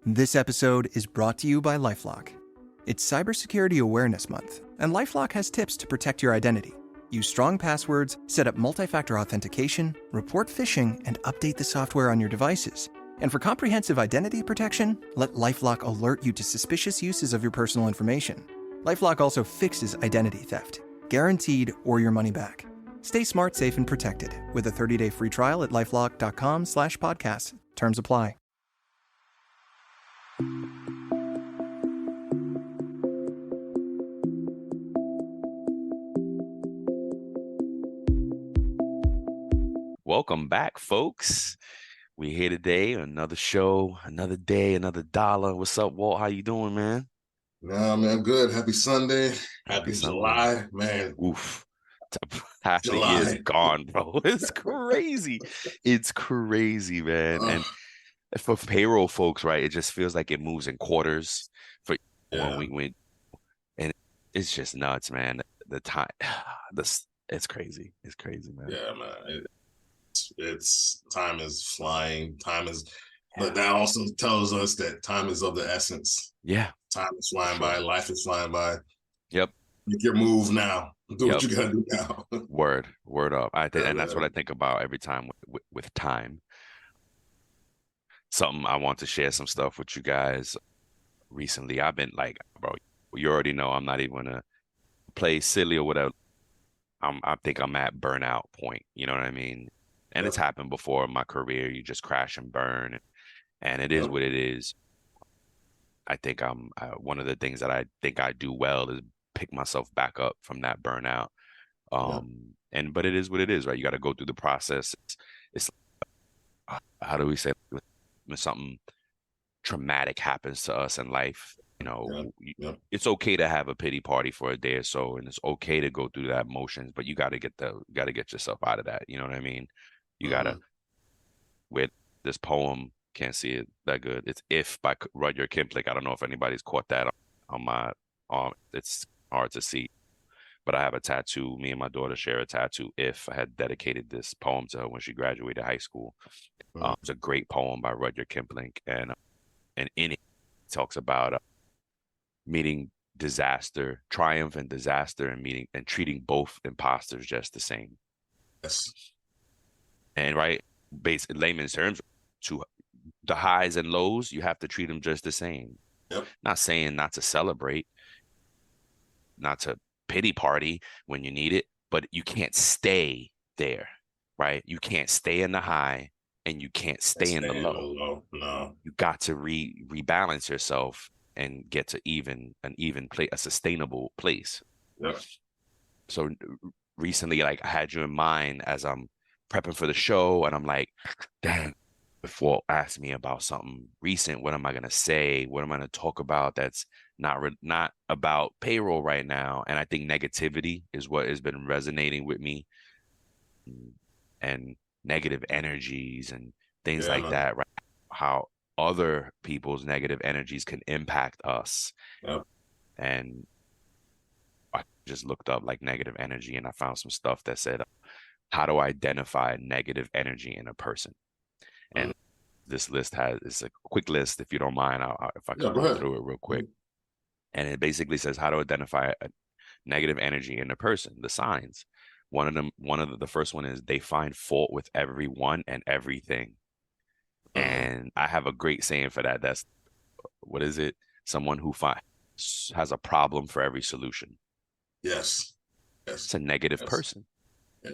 This episode is brought to you by LifeLock. It's Cybersecurity Awareness Month, and LifeLock has tips to protect your identity. Use strong passwords, set up multi-factor authentication, report phishing, and update the software on your devices. And for comprehensive identity protection, let LifeLock alert you to suspicious uses of your personal information. LifeLock also fixes identity theft, guaranteed or your money back. Stay smart, safe, and protected with a 30-day free trial at lifelock.com/podcast. Terms apply. Welcome back, folks. We're here today, another show, another day, another dollar. What's up, Walt? How you doing, man? Nah, man, good. Happy Sunday. Happy Sunday. July, man. Oof. Half the year's gone, bro. It's crazy. It's crazy, man. And for payroll folks, right, it just feels like it moves in quarters for when we went. And it's just nuts, man. The time, it's crazy. It's crazy, man. Yeah, man. It's time is flying. But that also tells us that time is of the essence. Yeah. Time is flying by. Life is flying by. Yep. Make your move now. Do what you gotta do now. Word up. And that's what I think about every time with time. Something I want to share some stuff with you guys. Recently, I've been like, bro, you already know I'm not even gonna play silly or whatever. I think I'm at burnout point. You know what I mean? And it's happened before in my career. You just crash and burn, and it is what it is. I think one of the things that I think I do well is pick myself back up from that burnout. But it is what it is, right? You got to go through the process. It's how do we say it? When something traumatic happens to us in life, it's okay to have a pity party for a day or so, and it's okay to go through that emotions, but you got to get yourself out of that. You know what I mean? You gotta. With this poem, can't see it that good. It's "If" by Rudyard Kipling. I don't know if anybody's caught that on my arm. It's hard to see, but I have a tattoo. Me and my daughter share a tattoo. "If." I had dedicated this poem to her when she graduated high school. It's a great poem by Rudyard Kipling, and in it talks about meeting disaster, triumph and disaster, and treating both imposters just the same. Yes. And right, based in layman's terms, to the highs and lows, you have to treat them just the same. Yep. Not saying not to celebrate, not to pity party when you need it, but you can't stay there, right? You can't stay in the high and you can't stay in the low. No. You got to rebalance yourself and get to an even place, a sustainable place. Yep. So recently, like, I had you in mind as I'm prepping for the show, and I'm like, damn, if Walt asked me about something recent, what am I going to say? What am I going to talk about that's not about payroll right now? And I think negativity is what has been resonating with me, and negative energies and things like that, right? How other people's negative energies can impact us. Yep. And I just looked up like negative energy, and I found some stuff that said, how to identify negative energy in a person. And this list it's a quick list. If you don't mind, if I can go through it real quick. And it basically says how to identify a negative energy in a person, the signs. The first one is they find fault with everyone and everything. And I have a great saying for that. That's, what is it? Someone who has a problem for every solution. Yes. It's a negative person. Yeah.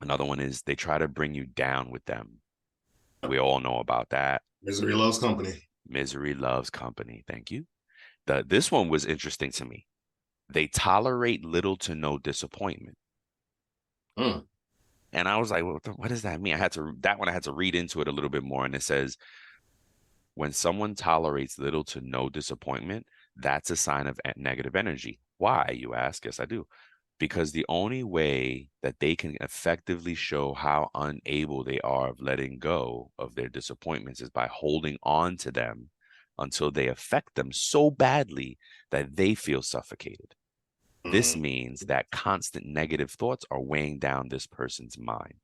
Another one is they try to bring you down with them. We all know about that. Misery loves company. Misery loves company. Thank you. This one was interesting to me. They tolerate little to no disappointment. And I was like, what does that mean? I had to read into it a little bit more. And it says, when someone tolerates little to no disappointment, that's a sign of negative energy. Why, you ask? Yes, I do. Because the only way that they can effectively show how unable they are of letting go of their disappointments is by holding on to them until they affect them so badly that they feel suffocated. This means that constant negative thoughts are weighing down this person's mind.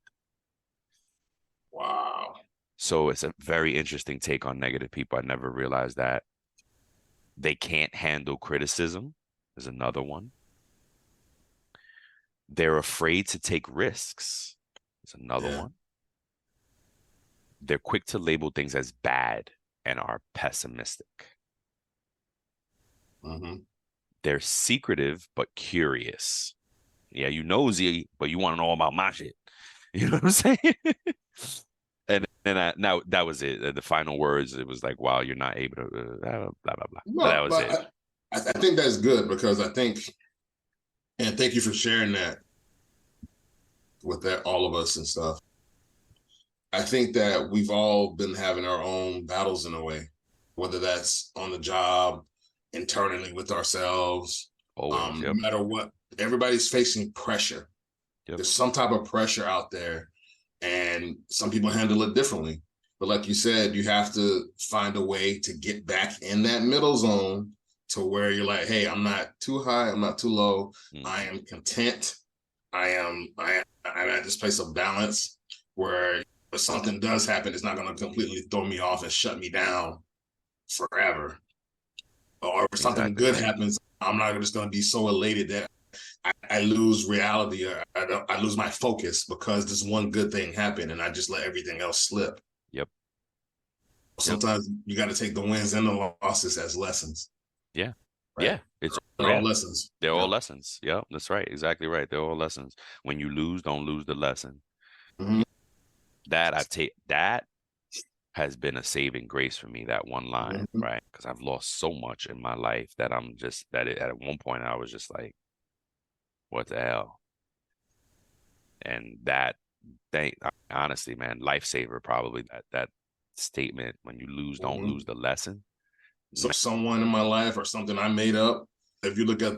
Wow. So it's a very interesting take on negative people. I never realized that. They can't handle criticism is another one. They're afraid to take risks is another Yeah. one. They're quick to label things as bad and are pessimistic. Mm-hmm. They're secretive but curious. Yeah, you nosy, but you want to know about my shit. You know what I'm saying? And then now that was it. The final words, it was like, wow, you're not able to blah blah blah. But that No, was but it. I think that's good because I think, and thank you for sharing that with that all of us and stuff. I think that we've all been having our own battles in a way, whether that's on the job, internally with ourselves, Always. no Yep. matter what, everybody's facing pressure. Yep. There's some type of pressure out there, and some people handle it differently. But like you said, you have to find a way to get back in that middle zone to where you're like, hey, I'm not too high, I'm not too low. I am content. I'm at this place of balance where if something does happen, it's not going to completely throw me off and shut me down forever. Or if something Exactly good right. happens, I'm not just going to be so elated that I lose reality, or I lose my focus because this one good thing happened and I just let everything else slip. Yep. Yep. Sometimes you got to take the wins and the losses as lessons, Yeah. right? Yeah. It's They're all yeah. lessons. They're Yeah. all lessons. Yeah, that's right. Exactly right. They're all lessons. When you lose, don't lose the lesson. Mm-hmm. That has been a saving grace for me, that one line, Mm-hmm. right? Because I've lost so much in my life that at one point I was just like, what the hell? And that thing, honestly, man, lifesaver probably that statement, when you lose, don't Mm-hmm. lose the lesson. So someone in my life or something I made up, if you look at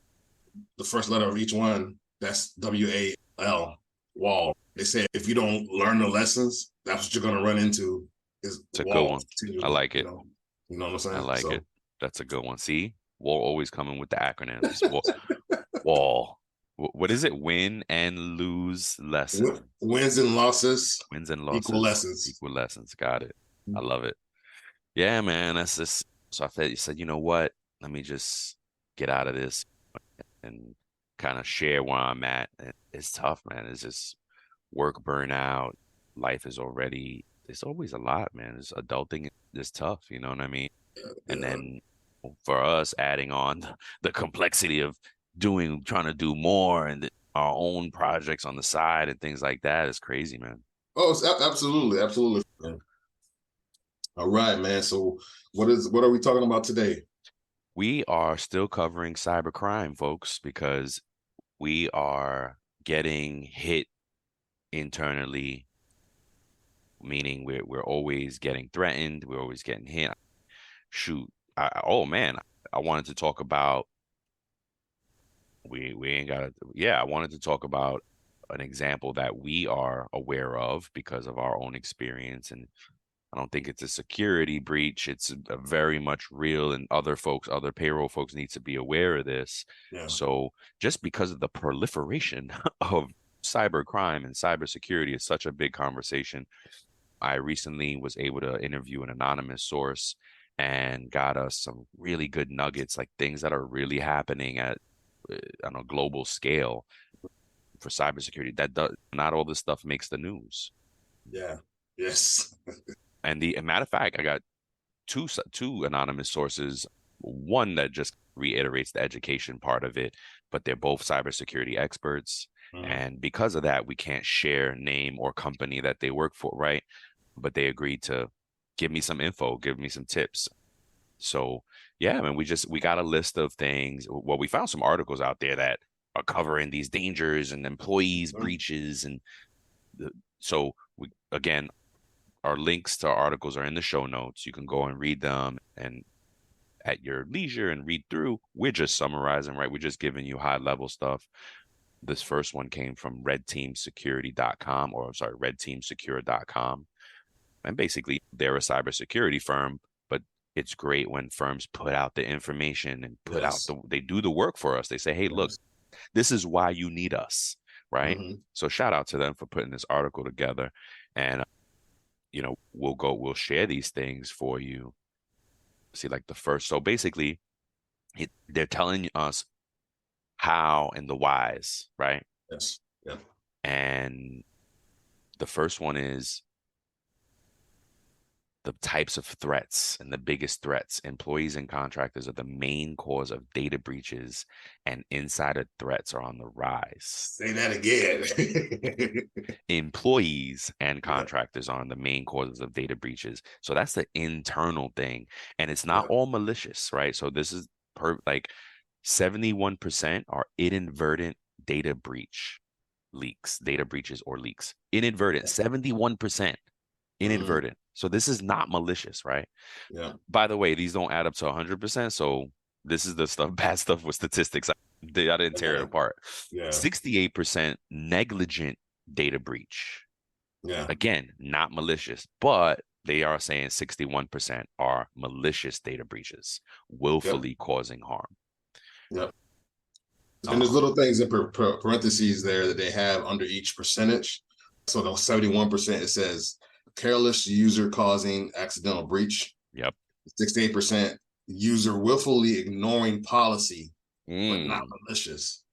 the first letter of each one, that's WAL, wall. They say if you don't learn the lessons, that's what you're going to run into is It's a good walls one. I continually, like it. You know what I'm I saying? like it. So That's a good one. See, Wall always coming with the acronyms. Wall. What is it? Win and lose lesson. wins and losses Wins and equal losses lessons. equal lessons. Got it. I love it. Yeah, man. That's just so I felt you said, you know what? Let me just get out of this and kind of share where I'm at. And it's tough, man. It's just work burnout. Life is already it's always a lot, man. It's adulting is tough, you know what I mean? And Yeah. then for us adding on the complexity of trying to do more and our own projects on the side and things like that is crazy, man. Oh, it's absolutely, absolutely. All right, man. So what are we talking about today? We are still covering cybercrime, folks, because we are getting hit internally, meaning we're always getting threatened, we're always getting hit. Shoot, oh man, I wanted to talk about we ain't got yeah, I wanted to talk about an example that we are aware of because of our own experience, and I don't think it's a security breach. It's a very much real, and other payroll folks need to be aware of this. Yeah. So just because of the proliferation of cybercrime and cybersecurity is such a big conversation, I recently was able to interview an anonymous source and got us some really good nuggets, like things that are really happening on a global scale for cybersecurity. Not all this stuff makes the news. Yeah. Yes. And the matter of fact, I got two anonymous sources. One that just reiterates the education part of it, but they're both cybersecurity experts. Mhm. And because of that, we can't share name or company that they work for, right? But they agreed to give me some info, give me some tips. So yeah, I mean, we got a list of things. Well, we found some articles out there that are covering these dangers and employees breaches, and so we again, our links to our articles are in the show notes. You can go and read them and at your leisure and read through. We're just summarizing, right? We're just giving you high level stuff. This first one came from redteamsecurity.com, or sorry, redteamsecure.com. And basically, they're a cybersecurity firm, but it's great when firms put out the information and Yes. they do the work for us. They say, hey, look, Yes. this is why you need us, right? Mm-hmm. So shout out to them for putting this article together. And we'll share these things for you. See, like the first, so basically they're telling us how and the whys, right? Yes. Yeah. And the first one is the types of threats, and the biggest threats. Employees and contractors are the main cause of data breaches, and insider threats are on the rise. Say that again. Employees and Yeah. contractors are the main causes of data breaches. So that's the internal thing. And it's not Yeah. all malicious, right? So this is like 71% are inadvertent data breach leaks, data breaches or leaks. Inadvertent, 71% inadvertent. So this is not malicious, right? Yeah. By the way, these don't add up to 100%. So this is the stuff, bad stuff with statistics. I didn't tear it apart. Yeah. 68% negligent data breach. Yeah. Again, not malicious, but they are saying 61% are malicious data breaches, willfully causing harm. Yep. And there's little things in parentheses there that they have under each percentage. So the 71%, it says careless user causing accidental breach. Yep. 68% user willfully ignoring policy, but not malicious.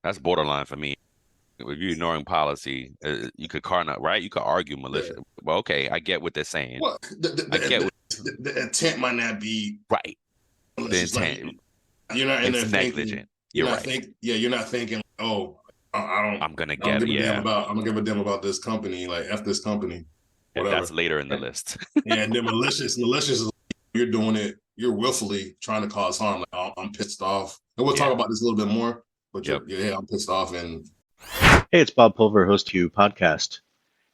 That's borderline for me. If you're ignoring policy, you could right? You could argue malicious. Yeah. Well, okay, I get what they're saying. Well, the intent might not be right. The intent. Like, you're not in there negligent. You're not you're not thinking, oh, I'm gonna give a damn about this company, like F this company. Whatever. That's later in the list. And then malicious is you're doing it, you're willfully trying to cause harm. Like, oh, I'm pissed off. And we'll talk about this a little bit more, but I'm pissed off. And hey, it's Bob Pulver, host of you podcast.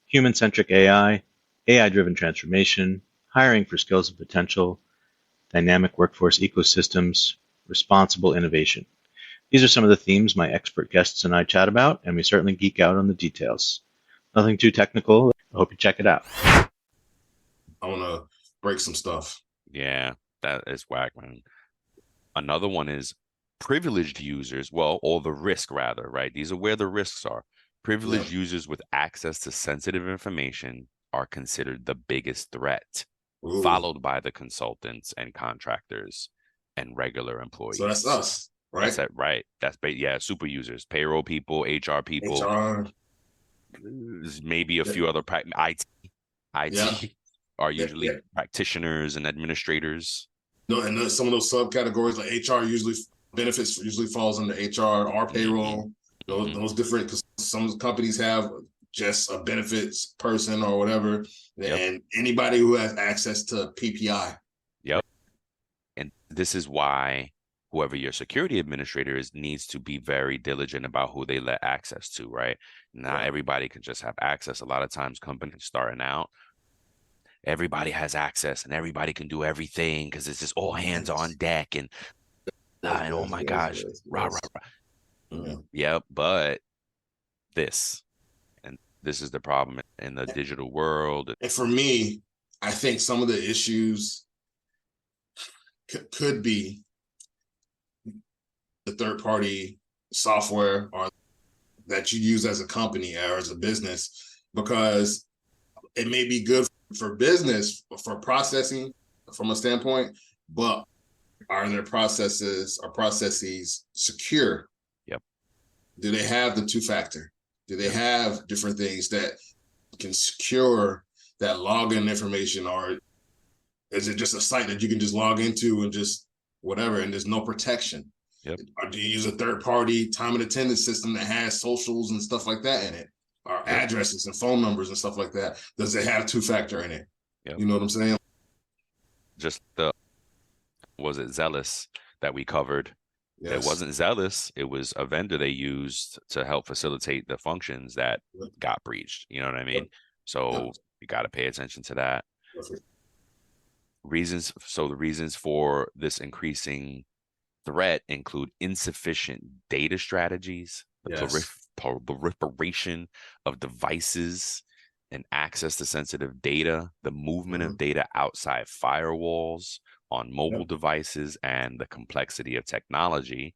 Human-centric AI, AI-driven transformation, hiring for skills and potential, dynamic workforce ecosystems, responsible innovation. These are some of the themes my expert guests and I chat about, and we certainly geek out on the details. Nothing too technical. I hope you check it out. I want to break some stuff. Yeah, that is whack, man. Another one is privileged users, or the risk rather, right? These are where the risks are. Privileged users with access to sensitive information are considered the biggest threat, followed by the consultants and contractors and regular employees. So that's us, right? That's it, right? That's super users, payroll people, HR people, maybe a few other IT are usually practitioners and administrators. No, and some of those subcategories like HR benefits usually falls under HR or payroll. Those different, because some companies have just a benefits person or whatever, and anybody who has access to PPI. Yep. And this is why whoever your security administrator is needs to be very diligent about who they let access to, right? Not everybody can just have access. A lot of times companies starting out, everybody has access and everybody can do everything because it's just all hands on deck and oh my gosh, rah. Yeah, but this is the problem in the digital world. And for me, I think some of the issues could be the third-party software or that you use as a company or as a business, because it may be good for business, for processing from a standpoint, but are their processes secure? Yep. Do they have the two-factor? Do they have different things that can secure that login information, or is it just a site that you can just log into and just whatever, and there's no protection? Yep. Or do you use a third-party time and attendance system that has socials and stuff like that in it, or addresses and phone numbers and stuff like that? Does it have two-factor in it? Yep. You know what I'm saying? Just was it Zealous that we covered? Yes. It wasn't Zealous. It was a vendor they used to help facilitate the functions that got breached. You know what I mean? So you got to pay attention to that. Perfect. The reasons for this increasing threat include insufficient data strategies, the proliferation of devices and access to sensitive data, the movement of data outside firewalls, on mobile devices, and the complexity of technology.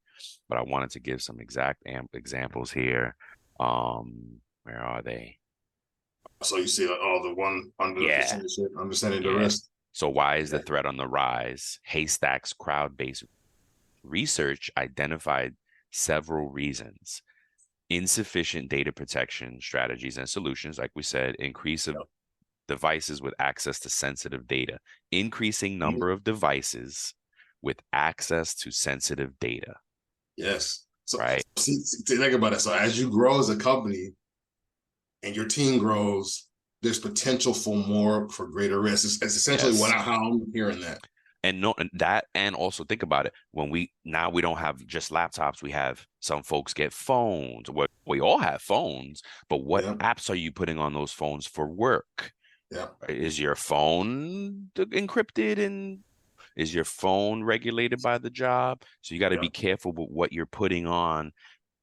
But I wanted to give some exact examples here. Where are they? So you see, like, oh, the one under the Yeah. understanding the Yeah. risk. So why is the threat on the rise? Haystack's crowd-based research identified several reasons. Insufficient data protection strategies and solutions, like we said, increase of devices with access to sensitive data, increasing number of devices with access to sensitive data. Yes. So, right? see, think about it. So as you grow as a company and your team grows, there's potential for greater risk. It's essentially how I'm hearing that. And and also think about it. When we don't have just laptops, we have some folks get phones. We all have phones, but what apps are you putting on those phones for work? Yeah. Is your phone encrypted, and is your phone regulated by the job? So you got to be careful with what you're putting on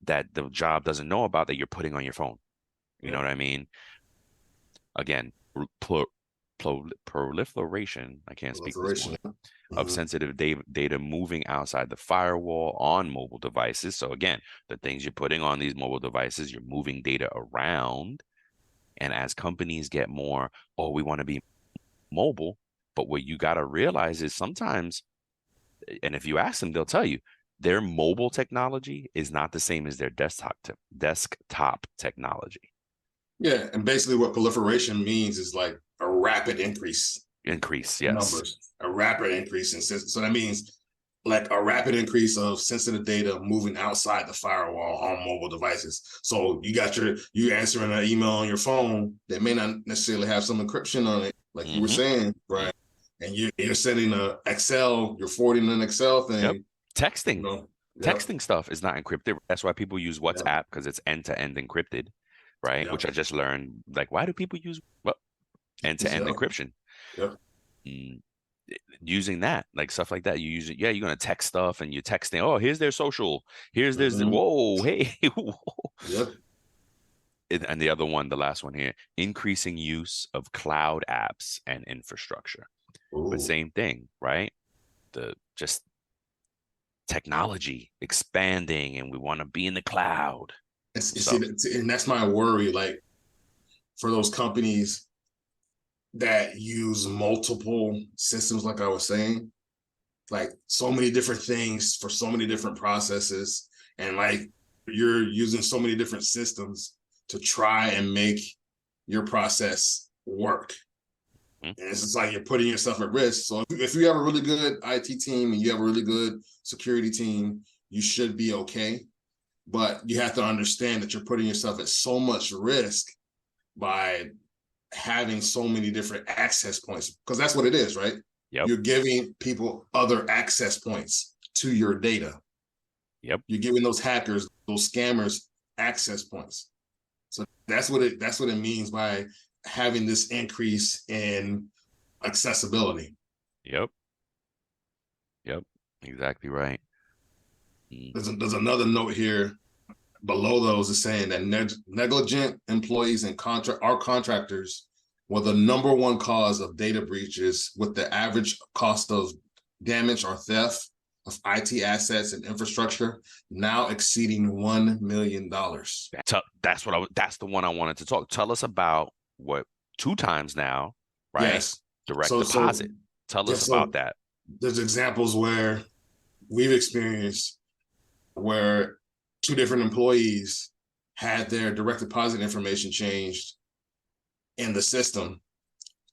that the job doesn't know about, that you're putting on your phone. You know what I mean? Again, proliferation, I can't speak this morning, of sensitive data moving outside the firewall on mobile devices. So again, the things you're putting on these mobile devices, you're moving data around. And as companies get more, we want to be mobile. But what you got to realize is sometimes, and if you ask them, they'll tell you, their mobile technology is not the same as their desktop technology. Yeah, and basically what proliferation means is like a rapid increase. Yes. Numbers, a rapid increase in so that means like a rapid increase of sensitive data moving outside the firewall on mobile devices. So you answering an email on your phone that may not necessarily have some encryption on it, like you were saying, right? And you're sending you're forwarding an Excel thing. Texting. Texting stuff is not encrypted. That's why people use WhatsApp, because it's end-to-end encrypted, right? Which I just learned. Like, why do people use end-to-end encryption? Using that, like stuff like that, you use it. Yeah, you're gonna text stuff, and you're texting. Oh, here's their social. Here's this. Whoa, hey. Whoa. And the other one, the last one here, increasing use of cloud apps and infrastructure. But same thing, right? The just technology expanding, and we want to be in the cloud. And that's my worry. Like, for those companies that use multiple systems, like I was saying, like so many different things for so many different processes, and like you're using so many different systems to try and make your process work. And it's just like you're putting yourself at risk. So if you have a really good IT team and you have a really good security team, you should be okay. But you have to understand that you're putting yourself at so much risk by having so many different access points, because that's what it is, right? You're giving people other access points to your data. You're giving those hackers, those scammers, access points. So that's what it means by having this increase in accessibility. Exactly right. There's another note here below those is saying that negligent employees and contractors were the number one cause of data breaches, with the average cost of damage or theft of IT assets and infrastructure now exceeding $1 million. That's the one I wanted to talk. Tell us about what 2 times now, right? Yes. Direct deposit. Tell us about that. There's examples where we've experienced where 2 different employees had their direct deposit information changed in the system,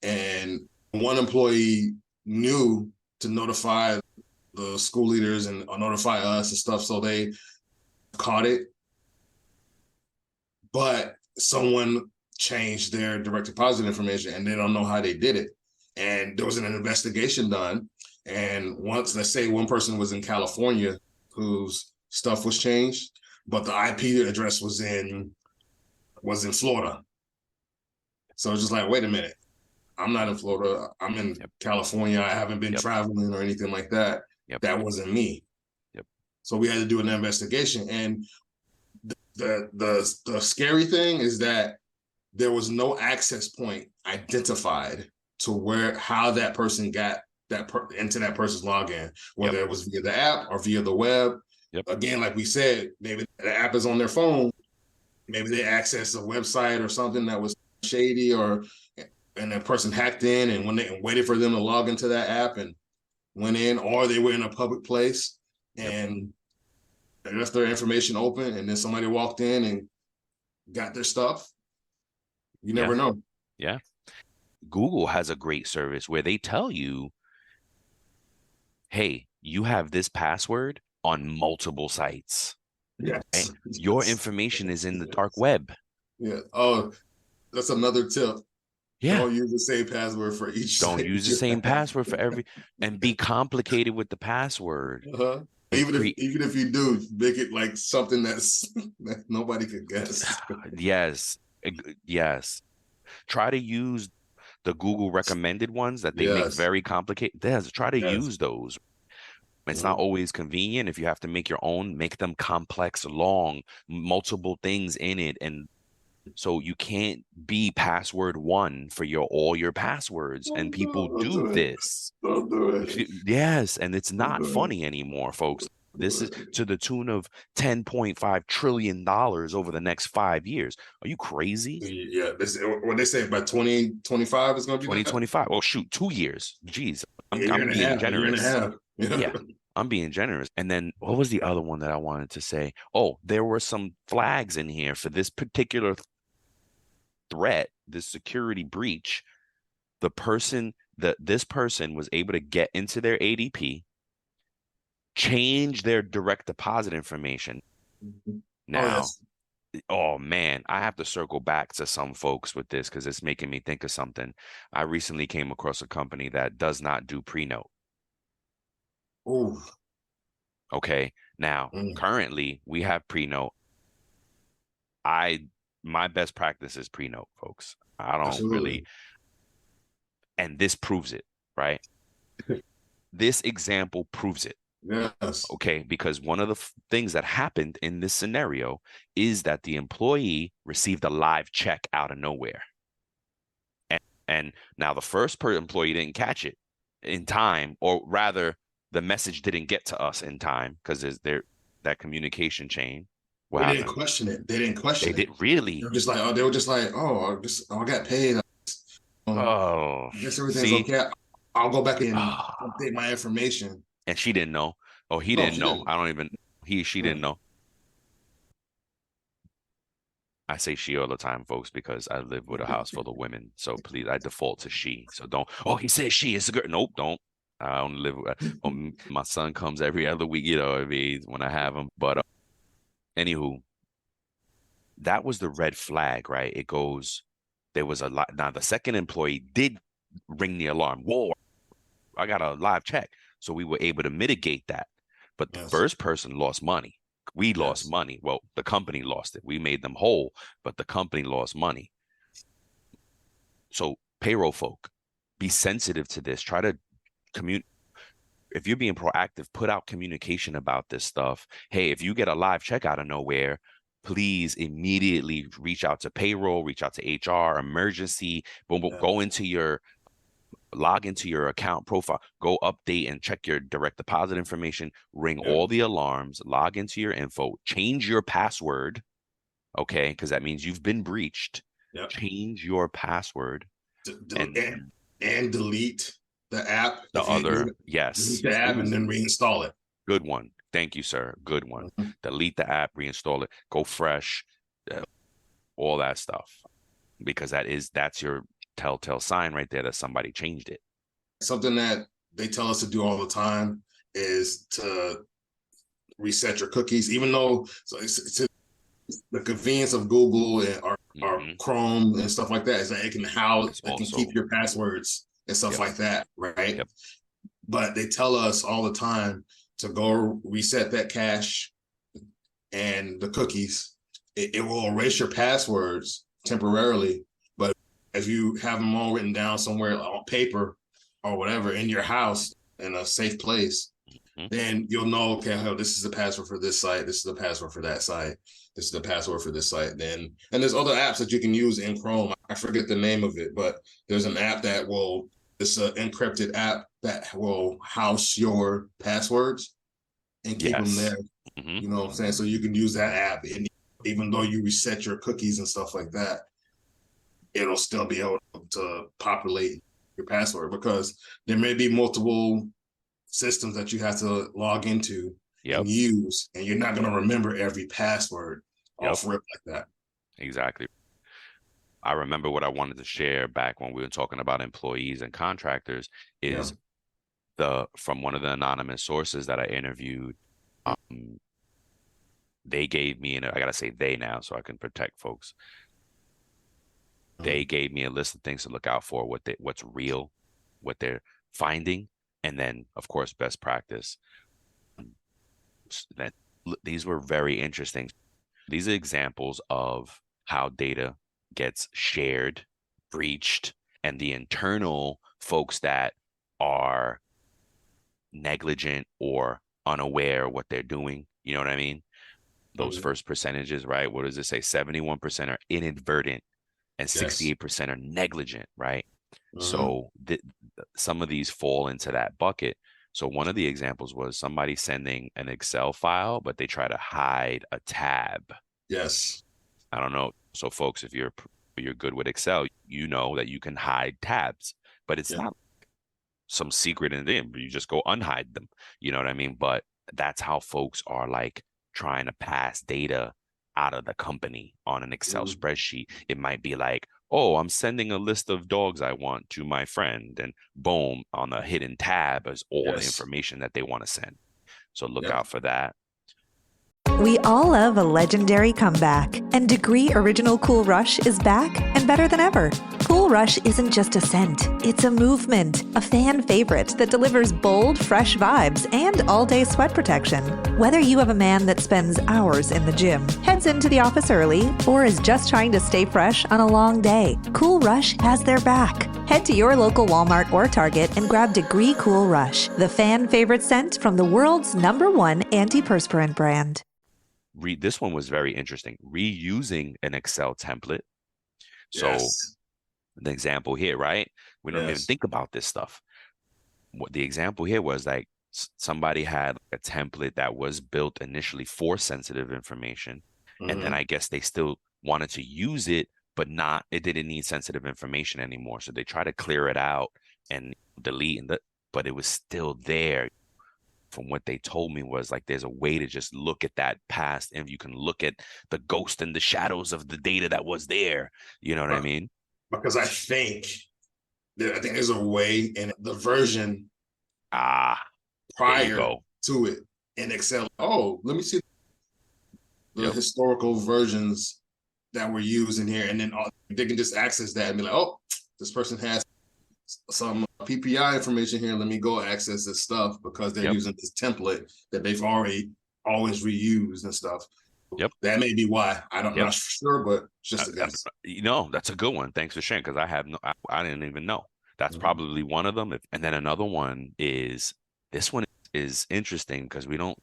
and one employee knew to notify the school leaders and notify us and stuff, so they caught it. But someone changed their direct deposit information, and they don't know how they did it. And there was an investigation done, and let's say one person was in California whose stuff was changed, but the IP address was in Florida. So it's just like, wait a minute, I'm not in Florida. I'm in California. I haven't been traveling or anything like that. That wasn't me. So we had to do an investigation. And the scary thing is that there was no access point identified to how that person got into that person's login, whether it was via the app or via the web. Again, like we said, maybe the app is on their phone. Maybe they accessed a website or something that was shady, or and that person hacked in and when they waited for them to log into that app and went in, or they were in a public place and they left their information open, and then somebody walked in and got their stuff. You never know. Yeah. Google has a great service where they tell you, hey, you have this password on multiple sites. Yes. Right? Your information is in the dark web. Yeah. Oh, that's another tip. Yeah. Don't use the same password for each Don't site. use the same password for every, and be complicated with the password. Even if you do, make it like something that nobody could guess. Yes. Try to use the Google recommended ones that they make very complicated. Try to use those. It's not always convenient. If you have to make your own, make them complex, long, multiple things in it. And so you can't be password one for all your passwords. And people do this. Don't do it. Yes. And it's not funny anymore, folks. This is to the tune of $10.5 trillion over the next 5 years. Are you crazy? Yeah. What they say by 2025 is going to be 2025. Oh, shoot, 2 years. Jeez. I'm being generous. A year and a half. Yeah, I'm being generous. And then what was the other one that I wanted to say? Oh, there were some flags in here for this particular threat, this security breach. This person was able to get into their ADP, change their direct deposit information. Now, oh man, I have to circle back to some folks with this because it's making me think of something. I recently came across a company that does not do pre-note. Oh. Okay. Now, currently we have pre-note. My best practice is pre-note, folks. I don't really, and this proves it, right? This example proves it. Yes. Okay, because one of the things that happened in this scenario is that the employee received a live check out of nowhere. And now the first employee didn't catch it in time, or rather, the message didn't get to us in time because there's that communication chain. They didn't question it. They didn't question it. They did really. They were just like, I got paid. I guess everything's okay. I'll go back and update my information. And she didn't know. Oh, he didn't know. I don't even. She didn't know. I say she all the time, folks, because I live with a house full of women. So please, I default to she. So don't. Oh, he said she is a girl. Nope, don't. I only live with my son comes every other week, I mean, when I have him. But anywho, that was the red flag, right? It goes, there was a lot. Now, the second employee did ring the alarm. Whoa, I got a live check. So we were able to mitigate that. But the first person lost money. We lost money. Well, the company lost it. We made them whole, but the company lost money. So payroll folk, be sensitive to this. Try to if you're being proactive, put out communication about this stuff. Hey, if you get a live check out of nowhere, please immediately reach out to payroll, reach out to HR, emergency, boom, boom, log into your account profile, go update and check your direct deposit information, ring all the alarms, log into your info, change your password, okay, because that means you've been breached. Change your password and delete the app. Yes. The app and then reinstall it. Good one. Thank you, sir. Good one. Delete the app, reinstall it, go fresh, all that stuff. Because that's your telltale sign right there that somebody changed it. Something that they tell us to do all the time is to reset your cookies, even though it's the convenience of Google and or Chrome and stuff like that is that it can keep your passwords and stuff like that, right? But they tell us all the time to go reset that cache and the cookies. It will erase your passwords temporarily, but if you have them all written down somewhere on paper or whatever in your house in a safe place, then you'll know, okay, this is the password for this site, this is the password for that site, this is the password for this site. And there's other apps that you can use in Chrome. I forget the name of it, but there's an app it's an encrypted app that will house your passwords and keep them there. You know what I'm saying? So you can use that app, and even though you reset your cookies and stuff like that, it'll still be able to populate your password, because there may be multiple systems that you have to log into Yep. and use, and you're not going to remember every password off rip like that. Exactly. I remember what I wanted to share back when we were talking about employees and contractors is from one of the anonymous sources that I interviewed. They gave me, and I gotta say they now so I can protect folks. They gave me a list of things to look out for, what's real, what they're finding, and then of course best practice. That these were very interesting. These are examples of how data gets shared, breached, and the internal folks that are negligent or unaware what they're doing. You know what I mean? Those first percentages, right? What does it say? 71% are inadvertent and 68% are negligent, right? So some of these fall into that bucket. So one of the examples was somebody sending an Excel file, but they try to hide a tab. Yes. I don't know. So folks, if you're good with Excel, you know that you can hide tabs, but it's not some secret in them. You just go unhide them. You know what I mean? But that's how folks are like trying to pass data out of the company on an Excel spreadsheet. It might be like, oh, I'm sending a list of dogs I want to my friend, and boom, on the hidden tab is all the information that they want to send. So look out for that. We all love a legendary comeback, and Degree Original Cool Rush is back and better than ever. Cool Rush isn't just a scent, it's a movement, a fan favorite that delivers bold, fresh vibes and all-day sweat protection. Whether you have a man that spends hours in the gym, heads into the office early, or is just trying to stay fresh on a long day, Cool Rush has their back. Head to your local Walmart or Target and grab Degree Cool Rush, the fan favorite scent from the world's #1 antiperspirant brand. This one was very interesting. Reusing an Excel template. So the example here, right? We don't even think about this stuff. What the example here was like somebody had a template that was built initially for sensitive information. And then I guess they still wanted to use it, but it didn't need sensitive information anymore. So they try to clear it out and delete, but it was still there. From what they told me was like, there's a way to just look at that past, and you can look at the ghost and the shadows of the data that was there. You know what I mean? Because I think there's a way in the version prior to it in Excel. Oh, let me see the historical versions that were used in here, and then they can just access that and be like, oh, this person has some PPI information here. Let me go access this stuff because they're using this template that they've already always reused and stuff. That may be why. I'm not sure, but just a guess. That's a good one. Thanks for sharing, because I didn't even know. That's probably one of them. And then another one is, this one is interesting because we don't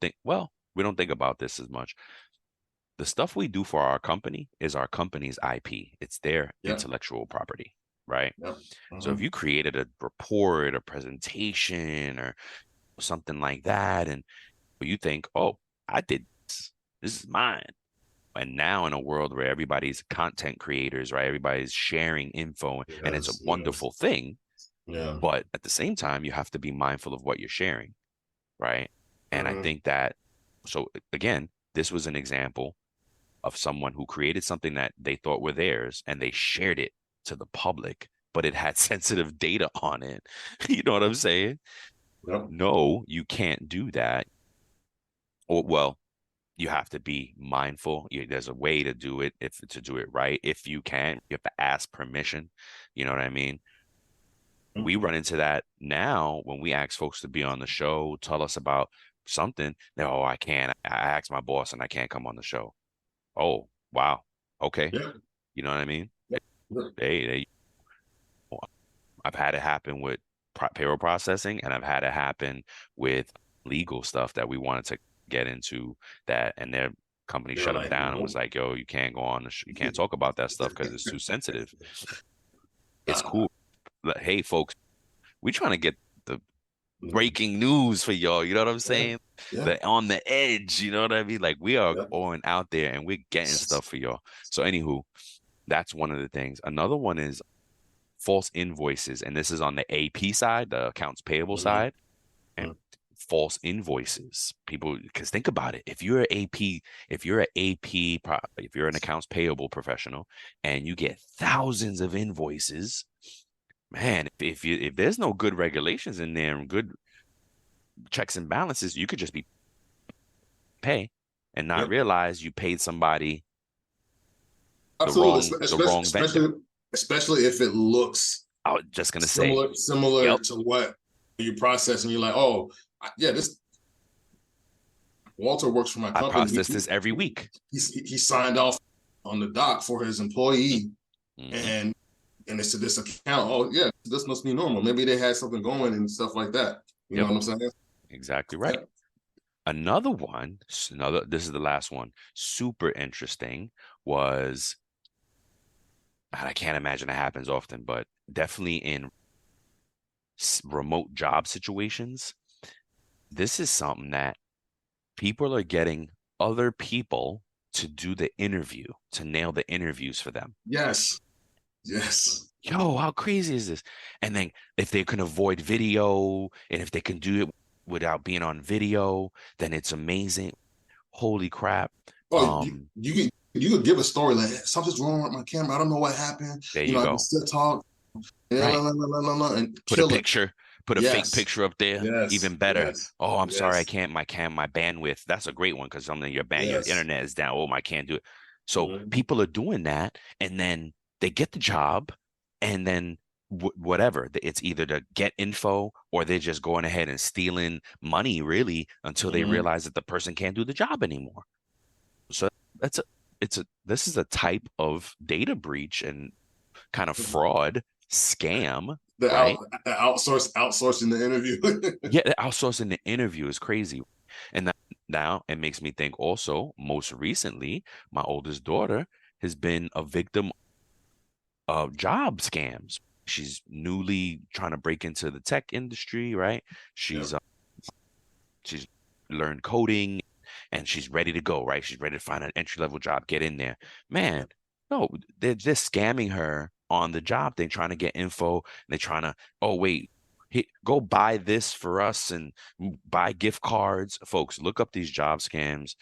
think about this as much. The stuff we do for our company is our company's IP. It's their intellectual property. Right. So if you created a report, a presentation, or something like that, and you think, oh, I did this is mine. And now in a world where everybody's content creators, right? Everybody's sharing info, and it's a wonderful thing. But at the same time, you have to be mindful of what you're sharing. Right. And I think that, so again, this was an example of someone who created something that they thought were theirs, and they shared it to the public, but it had sensitive data on it. You know what I'm saying? No, you can't do that. Well, you have to be mindful. There's a way to do it, to do it right. If you can, you have to ask permission. You know what I mean? We run into that now when we ask folks to be on the show, tell us about something. Oh, I can't. I asked my boss and I can't come on the show. Oh, wow. Okay. You know what I mean? I've had it happen with payroll processing, and I've had it happen with legal stuff that we wanted to get into, and their company shut them down and was like, yo, you can't go on you can't talk about that stuff because it's too sensitive. It's cool. Hey folks, we're trying to get the breaking news for y'all. You know what I'm saying? On the edge, you know what I mean? Like, we are going out there and we're getting stuff for y'all. So anywho, That's one of the things. Another one is false invoices, and this is on the AP side, the accounts payable side, and false invoices. People, because think about it, if you're an accounts payable professional, and you get thousands of invoices, man, if there's no good regulations in there and good checks and balances, you could just be pay and not realize you paid somebody Absolutely, the wrong vendor. Especially if it looks, I was just gonna similar yep. to what you process, and you're like, oh, yeah, this Walter works for my company. I process this every week. He signed off on the doc for his employee, and it's to this account. Oh yeah, this must be normal. Maybe they had something going and stuff like that. You know what I'm saying? Exactly right. Yeah. Another one, this is the last one, super interesting, was, and I can't imagine it happens often, but definitely in remote job situations, this is something that people are getting other people to do the interview, to nail the interviews for them. Yes. Yo, how crazy is this? And then if they can avoid video, and if they can do it without being on video, then it's amazing. Holy crap. Oh, you could give a story like, something's wrong with my camera. I don't know what happened. There you go. I can still talk. Right. And put a picture. Put a fake picture up there. Even better. Oh, I'm sorry, I can't. My bandwidth. That's a great one, because something your internet is down. Oh, I can't do it. So people are doing that, and then they get the job, and then whatever. It's either to get info, or they're just going ahead and stealing money, really, until they realize that the person can't do the job anymore. So this is a type of data breach and kind of fraud scam. Right? Outsourcing the interview. Yeah, outsourcing the interview is crazy. And now it makes me think also, most recently, my oldest daughter has been a victim of job scams. She's newly trying to break into the tech industry, right? She's learned coding, and she's ready to go, right? She's ready to find an entry-level job, get in there. Man, no, they're just scamming her on the job thing, trying to get info. And they're trying to, oh, wait, go buy this for us and buy gift cards. Folks, look up these job scams.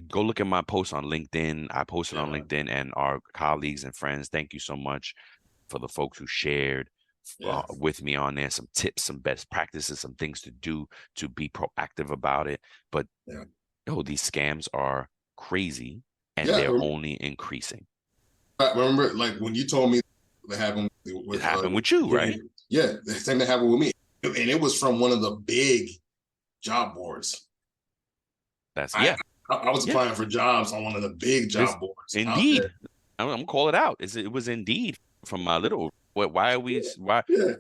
Go look at my post on LinkedIn. I posted on LinkedIn, and our colleagues and friends, thank you so much for the folks who shared with me on there, some tips, some best practices, some things to do to be proactive about it. But these scams are crazy, and they're only increasing. I remember, like, when you told me that happened with you, right? Yeah, the thing that happened with me, and it was from one of the big job boards. I was applying for jobs on one of the big job boards. Indeed, I'm gonna call it out. It was Indeed from my little. Why are we? Why? Yeah.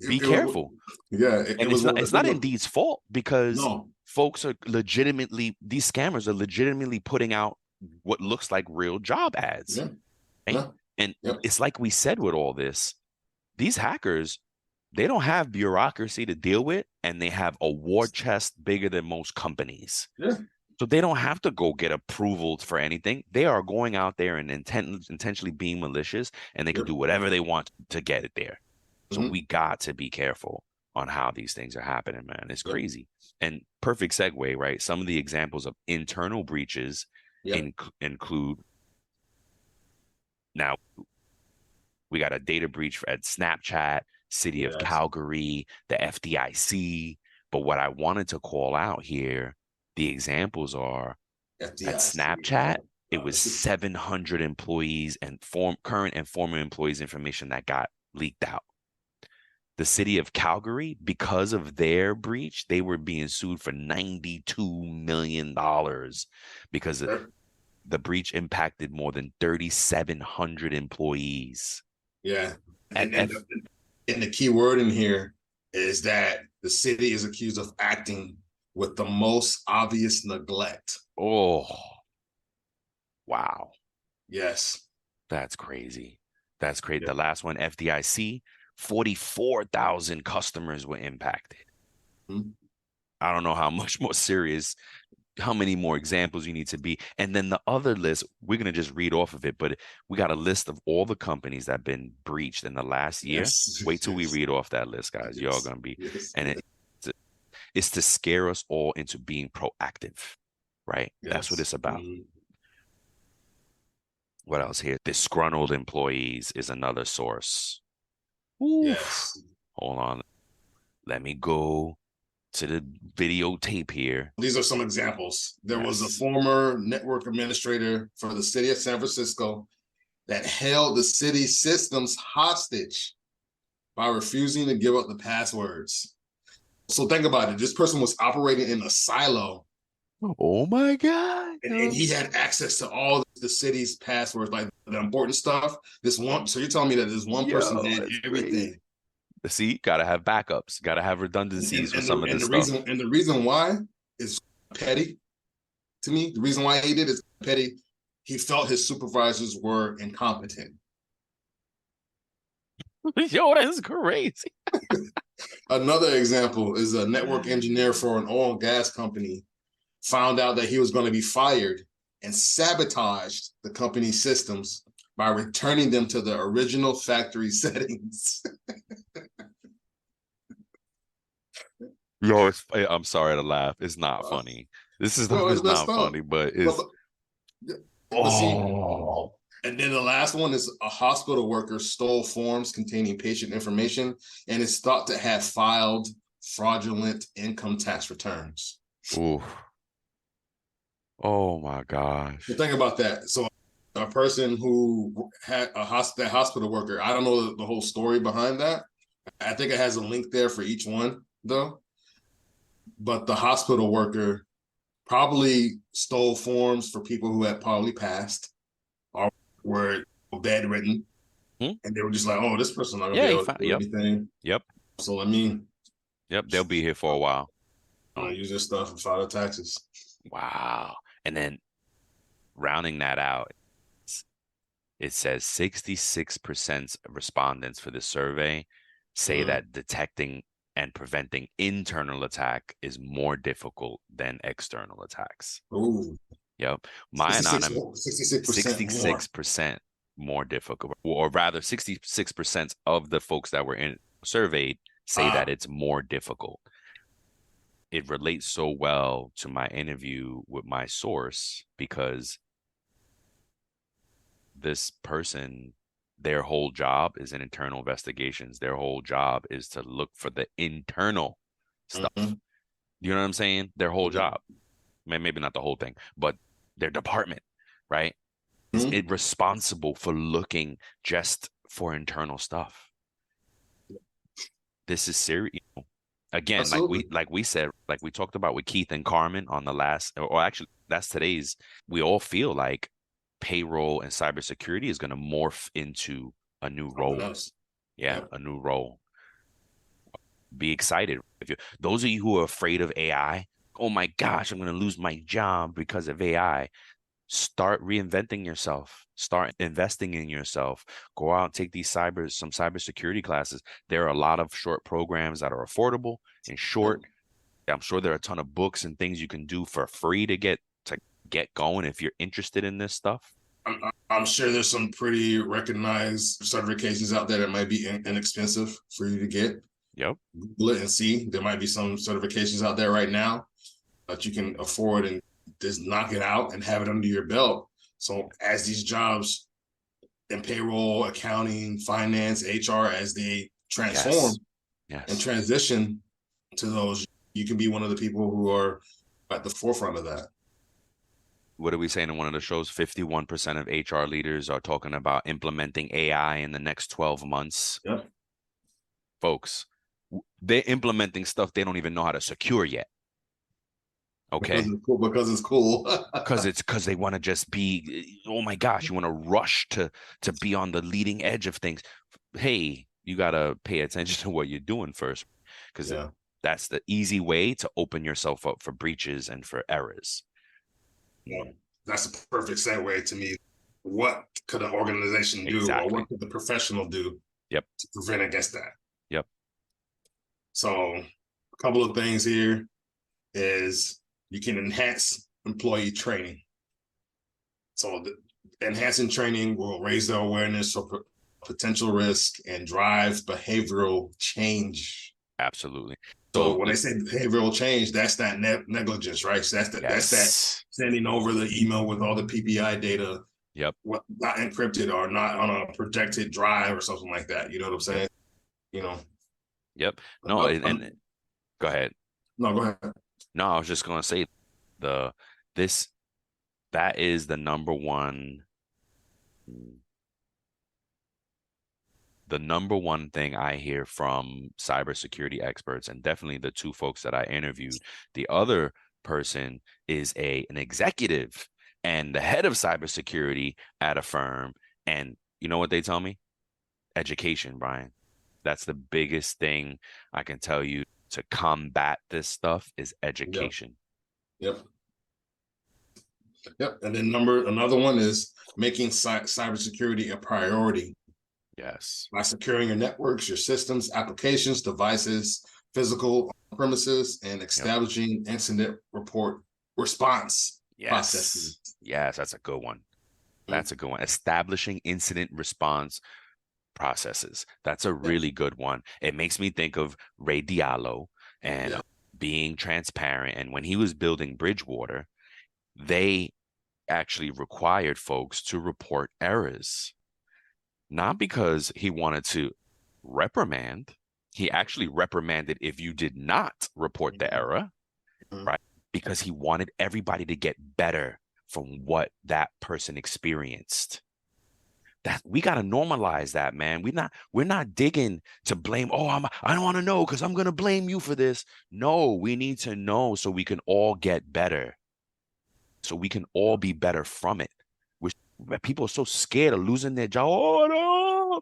Be careful. It's not Indeed's fault, because folks are these scammers are legitimately putting out what looks like real job ads. Yeah. Right? And it's like we said with all this, these hackers, they don't have bureaucracy to deal with, and they have a war chest bigger than most companies. Yeah. So they don't have to go get approval for anything. They are going out there and intentionally being malicious, and they can do whatever they want to get it there. So we got to be careful on how these things are happening, man. It's crazy. And perfect segue, right? Some of the examples of internal breaches include, now we got a data breach at Snapchat, City of Calgary, the FDIC. But what I wanted to call out here, the examples are at Snapchat, it was 700 employees and current and former employees' information that got leaked out. The City of Calgary, because of their breach, they were being sued for $92 million because the breach impacted more than 3,700 employees. Yeah. And the key word in here is that the city is accused of acting with the most obvious neglect. Oh, wow. Yes. That's crazy. That's crazy. The last one, FDIC, 44,000 customers were impacted. I don't know how much more serious how many more examples you need to be. And then the other list, we're going to just read off of it, but we got a list of all the companies that have been breached in the last year. Yes. Wait till we Yes. read off that list, guys. Y'all going to be, Yes. and it's to scare us all into being proactive, right? That's what Yes. it's about. Mhm. What else here? Disgruntled employees is another source. Oof. Yes. Hold on. Let me go to the videotape here. These are some examples. There was a Yes. former network administrator for the city of San Francisco that held the city's systems hostage by refusing to give up the passwords. So think about it. This person was operating in a silo, Oh my God. and he had access to all the city's passwords, like the important stuff. This one, so you're telling me that this one person had that's everything. crazy. See, gotta have backups, gotta have redundancies for some of this stuff. The reason why is petty to me. The reason why he did is petty. He felt his supervisors were incompetent. Yo, that's crazy. Another example is a network engineer for an oil and gas company found out that he was going to be fired and sabotaged the company's systems by returning them to the original factory settings. Yo, I'm sorry to laugh. It's not funny. This is No, it's not messed up. funny, but it's But see, and then the last one is a hospital worker stole forms containing patient information and is thought to have filed fraudulent income tax returns. oof. Oh my gosh. So think about that. So a person who had that hospital worker, I don't know the whole story behind that. I think it has a link there for each one though. But the hospital worker probably stole forms for people who had probably passed or were bedridden. And they were just like, oh, this person's not gonna be able to do anything. Yep. So let me they'll be here for a while. Use this stuff and file the taxes. Wow. And then rounding that out, it says 66% of respondents for this survey say that detecting and preventing internal attack is more difficult than external attacks. Ooh. Yep. My 66% more difficult, or rather 66% of the folks that were surveyed say that it's more difficult. It relates so well to my interview with my source because this person, their whole job is in internal investigations. Their whole job is to look for the internal stuff. You know what I'm saying? Their whole job. Maybe not the whole thing, but their department, right? Is it responsible for looking just for internal stuff? This is serious. Again, Absolutely. like we said, like we talked about with Keith and Carmen on the last, or actually that's today's. We all feel like payroll and cybersecurity is going to morph into a new role. A new role. Be excited. Those of you who are afraid of AI, oh my gosh, I'm going to lose my job because of AI. Start reinventing yourself. Start investing in yourself. Go out and take these some cybersecurity classes. There are a lot of short programs that are affordable and short. I'm sure there are a ton of books and things you can do for free to get going if you're interested in this stuff. I'm sure there's some pretty recognized certifications out there that might be inexpensive for you to get. Yep. Google it and see. There might be some certifications out there right now that you can afford and just knock it out and have it under your belt. So as these jobs in payroll, accounting, finance, HR, as they transform and transition to those, you can be one of the people who are at the forefront of that. What are we saying in one of the shows? 51% of HR leaders are talking about implementing AI in the next 12 months. Yep. Folks, they're implementing stuff they don't even know how to secure yet. Okay. Because it's cool. because they want to just be, oh my gosh, you want to rush to be on the leading edge of things. Hey, you got to pay attention to what you're doing first, because that's the easy way to open yourself up for breaches and for errors. That's a perfect segue to me. What could an organization do, or what could the professional do to prevent against that? So a couple of things here is you can enhance employee training. So enhancing training will raise their awareness of potential risk and drive behavioral change. Absolutely. So when they say behavioral change, that's that negligence, right? So that's that sending over the email with all the PPI data, not encrypted or not on a protected drive or something like that. You know what I'm saying? You know. Yep. No, and go ahead. No, go ahead. No, I was just gonna say that is the number one thing I hear from cybersecurity experts, and definitely the two folks that I interviewed. The other person is an executive and the head of cybersecurity at a firm. And you know what they tell me? Education, Brian. That's the biggest thing I can tell you to combat this stuff is education. Yep. And then another one is making cybersecurity a priority. Yes. By securing your networks, your systems, applications, devices, physical premises, and establishing incident report response processes. Yes, that's a good one. That's a good one. Establishing incident response processes. That's a really good one. It makes me think of Ray Diallo and being transparent. And when he was building Bridgewater, they actually required folks to report errors. Not because he wanted to reprimand. He actually reprimanded if you did not report the error, right? Because he wanted everybody to get better from what that person experienced. That we got to normalize that, man. We're not digging to blame. Oh, I don't want to know because I'm going to blame you for this. No, we need to know so we can all get better. So we can all be better from it. People are so scared of losing their job. Oh, no.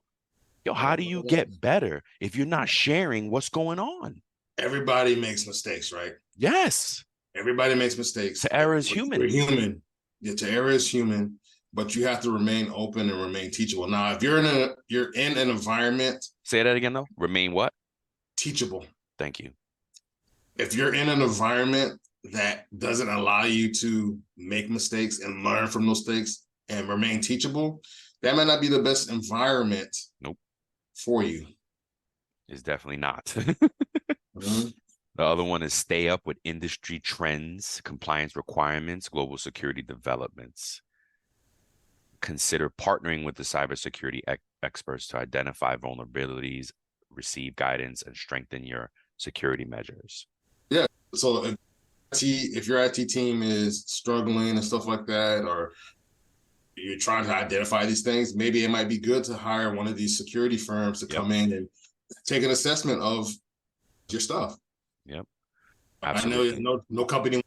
Yo, how do you get better if you're not sharing what's going on? Everybody makes mistakes, right? Yes. Everybody makes mistakes. To error is human. You're human. Yeah, to error is human, but you have to remain open and remain teachable. Now, if you're in an environment. Say that again, though. Remain what? Teachable. Thank you. If you're in an environment that doesn't allow you to make mistakes and learn from those mistakes and remain teachable, that might not be the best environment for you. It's definitely not. The other one is stay up with industry trends, compliance requirements, global security developments. Consider partnering with the cybersecurity experts to identify vulnerabilities, receive guidance, and strengthen your security measures. Yeah. So if your IT team is struggling and stuff like that, or you're trying to identify these things, maybe it might be good to hire one of these security firms to come in and take an assessment of your stuff. Yep. Absolutely. I know no company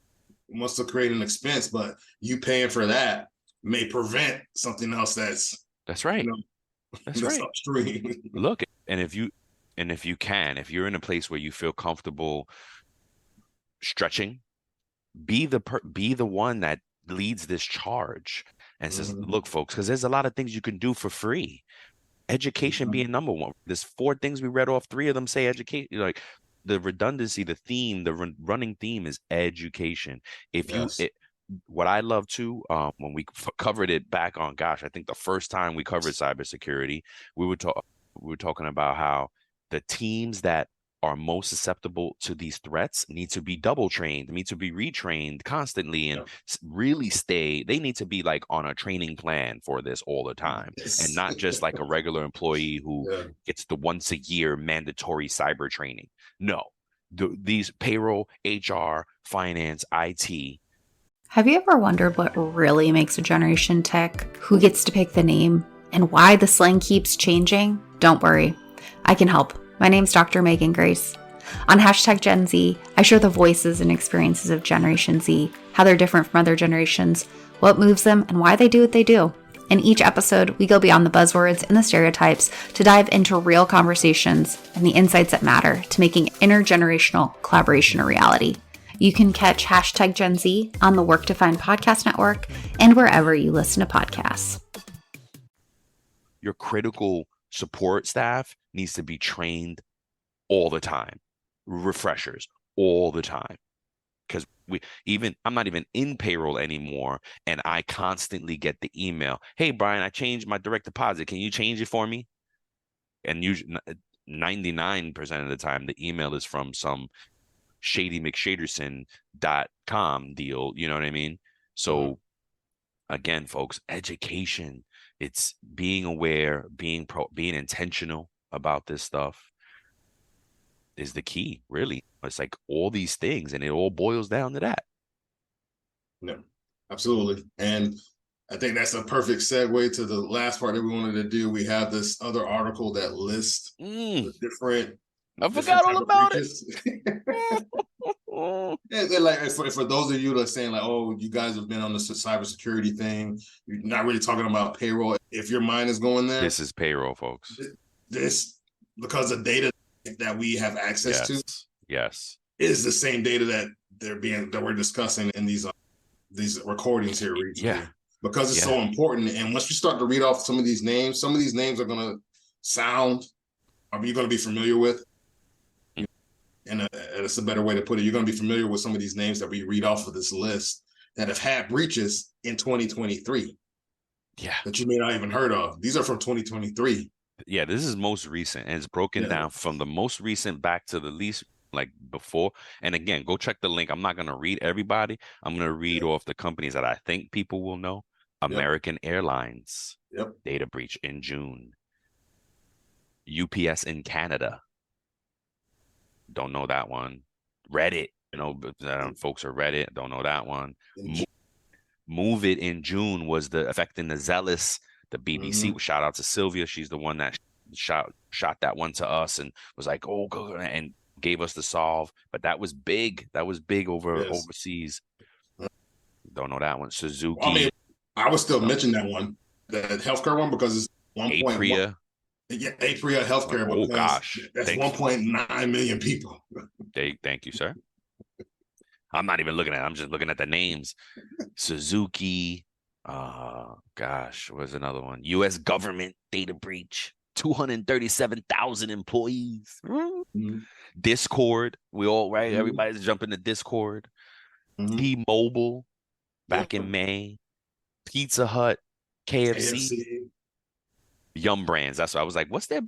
wants to create an expense, but you paying for that may prevent something else that's right. That's right. Upstream. Look, and if you're in a place where you feel comfortable stretching, be the one that leads this charge and says, look, folks, because there's a lot of things you can do for free. Education being number one. There's 4 things we read off. 3 of them say education. Like the redundancy, the theme, the running theme is education. What I love too, when we covered it back on, I think the first time we covered cybersecurity, we were talking about how the teams that are most susceptible to these threats need to be double trained, need to be retrained constantly, and really they need to be like on a training plan for this all the time, and not just like a regular employee who gets the once a year mandatory cyber training. No, these payroll, HR, finance, IT. Have you ever wondered what really makes a generation tick? Who gets to pick the name? And why the slang keeps changing? Don't worry, I can help. My name's Dr. Megan Grace. On #GenZ, I share the voices and experiences of Generation Z, how they're different from other generations, what moves them, and why they do what they do. In each episode, we go beyond the buzzwords and the stereotypes to dive into real conversations and the insights that matter to making intergenerational collaboration a reality. You can catch #GenZ on the Work to Find podcast network and wherever you listen to podcasts. Your critical support staff needs to be trained all the time, refreshers all the time. because I'm not even in payroll anymore, and I constantly get the email, hey Brian, I changed my direct deposit, can you change it for me? And usually 99% of the time the email is from some shady McShaderson.com deal, you know what I mean? So again, folks, education, it's being aware, being intentional about this stuff is the key, really. It's like all these things, and it all boils down to that. Yeah, absolutely. And I think that's a perfect segue to the last part that we wanted to do. We have this other article that lists the different. I forgot all about it. And like for those of you that are saying like, oh, you guys have been on the cybersecurity thing, you're not really talking about payroll. If your mind is going there, this is payroll, folks. This because the data that we have access to, is the same data that we're discussing in these recordings here recently. Because it's so important. And once you start to read off some of these names are going to sound, you're going to be familiar with. And it's a better way to put it. You're going to be familiar with some of these names that we read off of this list that have had breaches in 2023. Yeah. That you may not even heard of. These are from 2023. Yeah, this is most recent. And it's broken down from the most recent back to the least, like before. And again, go check the link. I'm not going to read everybody. I'm going to read off the companies that I think people will know. American Airlines. Data breach in June. UPS in Canada. Don't know that one. Reddit, folks are Reddit. Don't know that one. Move It in June was the affecting the zealous. The BBC. Shout out to Sylvia. She's the one that shot that one to us and was like, oh, good, and gave us the solve. But that was big. That was big overseas. Don't know that one. Suzuki. Well, I mean, I would still mention that one, the healthcare one, because it's 1.1. Yeah, Apria Healthcare. Oh gosh, that's 1.9 million people. Thank you, sir. I'm not even looking at it. I'm just looking at the names. Suzuki. Gosh, where's another one? U.S. government data breach. 237,000 employees. Discord. We all right. Everybody's jumping to Discord. T-Mobile. Back in May. Pizza Hut. KFC. Yum Brands. That's what I was like, what's their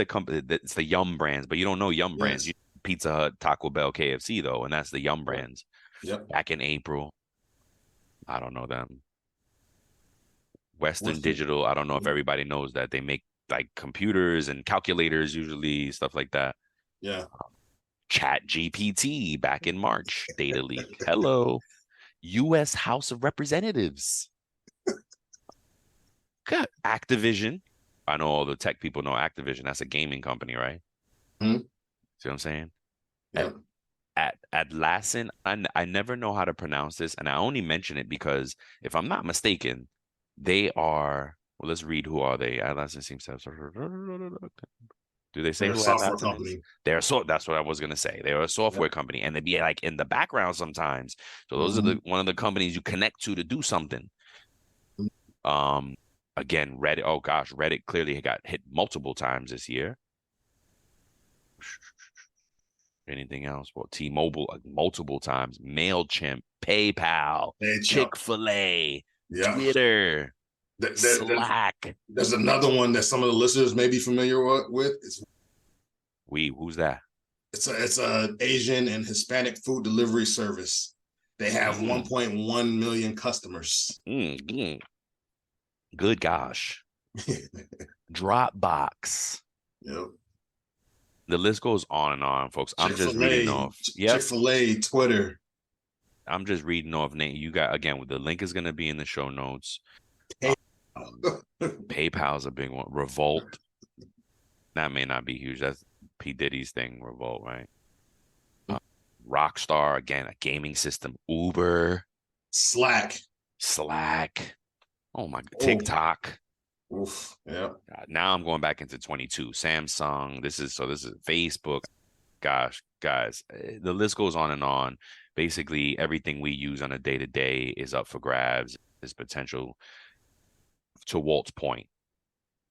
company? It's the Yum Brands, but you don't know Yum Brands. You Pizza Hut, Taco Bell, KFC though, and that's the Yum Brands. Back in April. I don't know them. Western Digital. I don't know if everybody knows that. They make like computers and calculators, usually stuff like that. Chat GPT back in March. Data leak. Hello. U.S. House of Representatives. Good. Activision. I know all the tech people know Activision. That's a gaming company, right? See what I'm saying? At Atlassian, I never know how to pronounce this, and I only mention it because if I'm not mistaken, they are. Well, let's read. Who are they? Atlassian seems to have. Do they say who Atlassian is? That's what I was gonna say. They're a software company, and they'd be like in the background sometimes. So those are one of the companies you connect to do something. Again, Reddit. Oh gosh, Reddit clearly got hit multiple times this year. Anything else? Well, T-Mobile multiple times. MailChimp, PayPal, Chick-fil-A, Twitter, Slack. There's another one that some of the listeners may be familiar with. Who's that? It's a Asian and Hispanic food delivery service. They have 1.1 million customers. Good gosh. Dropbox. The list goes on and on, folks. I'm just reading off. Chick-fil-A, Twitter. I'm just reading off name. You got, again, the link is going to be in the show notes. PayPal's a big one. Revolt. That may not be huge. That's P. Diddy's thing, Revolt, right? Rockstar, again, a gaming system. Uber. Slack. Oh my God. TikTok. Oof. Yeah. Now I'm going back into 22. Samsung. This is Facebook. Gosh, guys, the list goes on and on. Basically, everything we use on a day-to-day is up for grabs. There's potential. To Walt's point,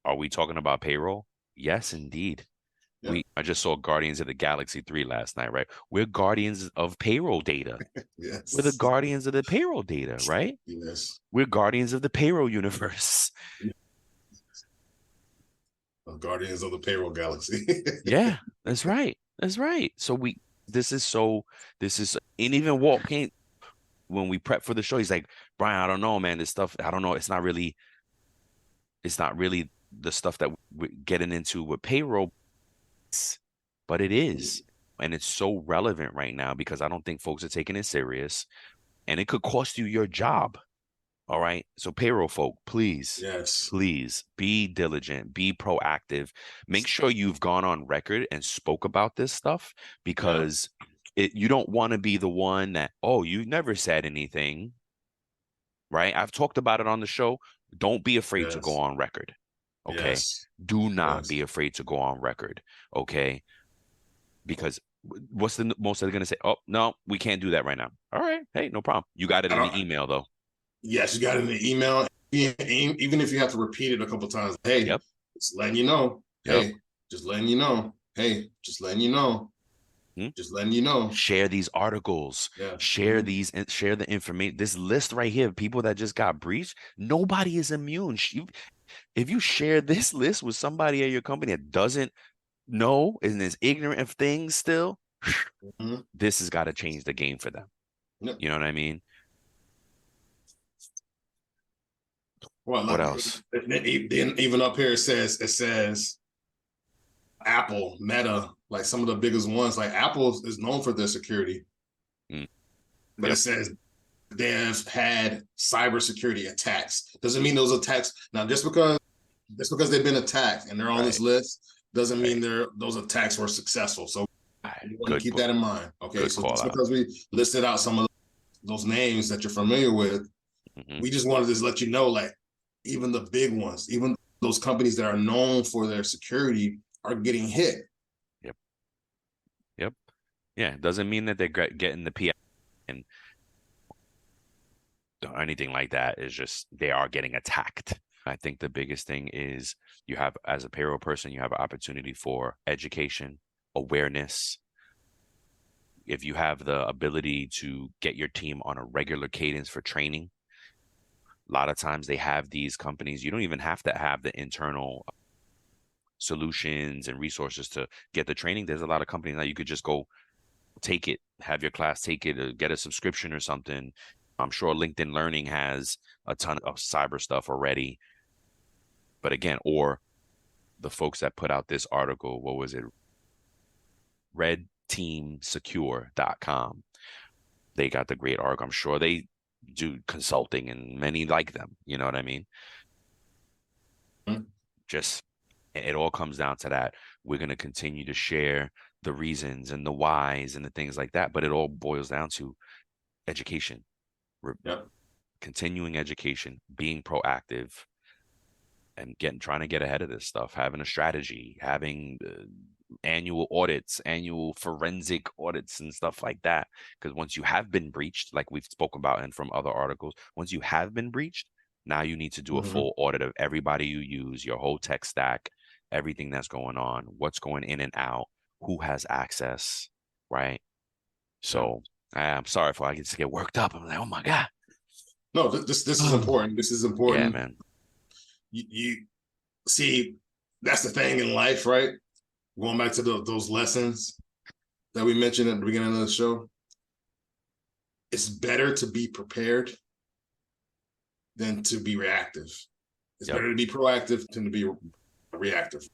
are we talking about payroll? Yes, indeed. I just saw Guardians of the Galaxy 3 last night, right? We're guardians of payroll data. Yes. We're the guardians of the payroll data, right? Yes. We're guardians of the payroll universe. Guardians of the Payroll Galaxy. Yeah, that's right. That's right. So this is, and even Walt Payne, when we prep for the show, he's like, Brian, I don't know, man, this stuff, I don't know. It's not really the stuff that we're getting into with payroll, but it is. And it's so relevant right now because I don't think folks are taking it serious, and it could cost you your job. All right. So payroll folk, please, Yes. please be diligent, be proactive. Make sure you've gone on record and spoke about this stuff, because you don't want to be the one that, oh, you never said anything. Right. I've talked about it on the show. Don't be afraid to go on record. Okay. Yes. Do not be afraid to go on record. Okay. Because what's the most they're going to say? Oh, no, we can't do that right now. All right. Hey, no problem. You got it in the email, though. Yes, you got it in the email. Even if you have to repeat it a couple of times. Hey, just letting you know. Hey, just letting you know. Hey, just letting you know. Just letting you know. Share these articles. Share share the information. This list right here of people that just got breached, nobody is immune. If you share this list with somebody at your company that doesn't know and is ignorant of things still, this has got to change the game for them. You know what I mean? Well, what else? Even up here, it says Apple, Meta, like some of the biggest ones. Like Apple is known for their security, but it says they have had cybersecurity attacks. Doesn't mean those attacks. Now, just because they've been attacked and they're on this list doesn't mean those attacks were successful. So you want to keep that in mind. Okay, so just because we listed out some of those names that you're familiar with, we just wanted to let you know, like, even the big ones, even those companies that are known for their security are getting hit. Yep. Yeah, it doesn't mean that they're getting the PR and anything like that. It's just they are getting attacked. I think the biggest thing is you have, as a payroll person, you have an opportunity for education, awareness. If you have the ability to get your team on a regular cadence for training, a lot of times they have these companies, you don't even have to have the internal solutions and resources to get the training. There's a lot of companies now you could just go take it, have your class take it, or get a subscription or something. I'm sure LinkedIn Learning has a ton of cyber stuff already. But again, or the folks that put out this article, what was it? redteamsecure.com. They got the great article. I'm sure they do consulting and many like them. You know what I mean? Just, it all comes down to that. We're going to continue to share the reasons and the whys and the things like that. But it all boils down to education. Continuing education, being proactive, and trying to get ahead of this stuff, having a strategy, having annual audits, annual forensic audits and stuff like that. Because once you have been breached, like we've spoken about and from other articles, once you have been breached, now you need to do a full audit of everybody you use, your whole tech stack, everything that's going on, what's going in and out, who has access, right? So I'm sorry if I just get worked up. I'm like, oh my God. No, this is important. This is important. Yeah, man. You see, that's the thing in life, right? Going back to those lessons that we mentioned at the beginning of the show, it's better to be prepared than to be reactive. It's better to be proactive than to be reactive.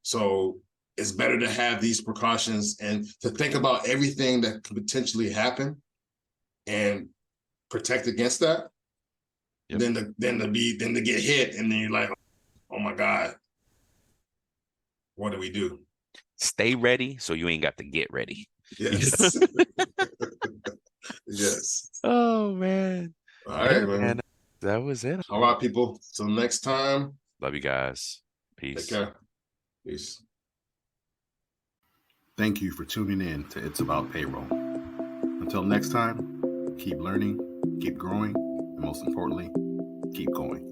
So it's better to have these precautions and to think about everything that could potentially happen and protect against that. Then to get hit, and then you're like, oh my God, what do we do? Stay ready so you ain't got to get ready. Yes. Yes. Oh man. All right, man. That was it. All right, people. Till next time. Love you guys. Peace. Take care. Peace. Thank you for tuning in to It's About Payroll. Until next time, keep learning, keep growing, and most importantly, keep going.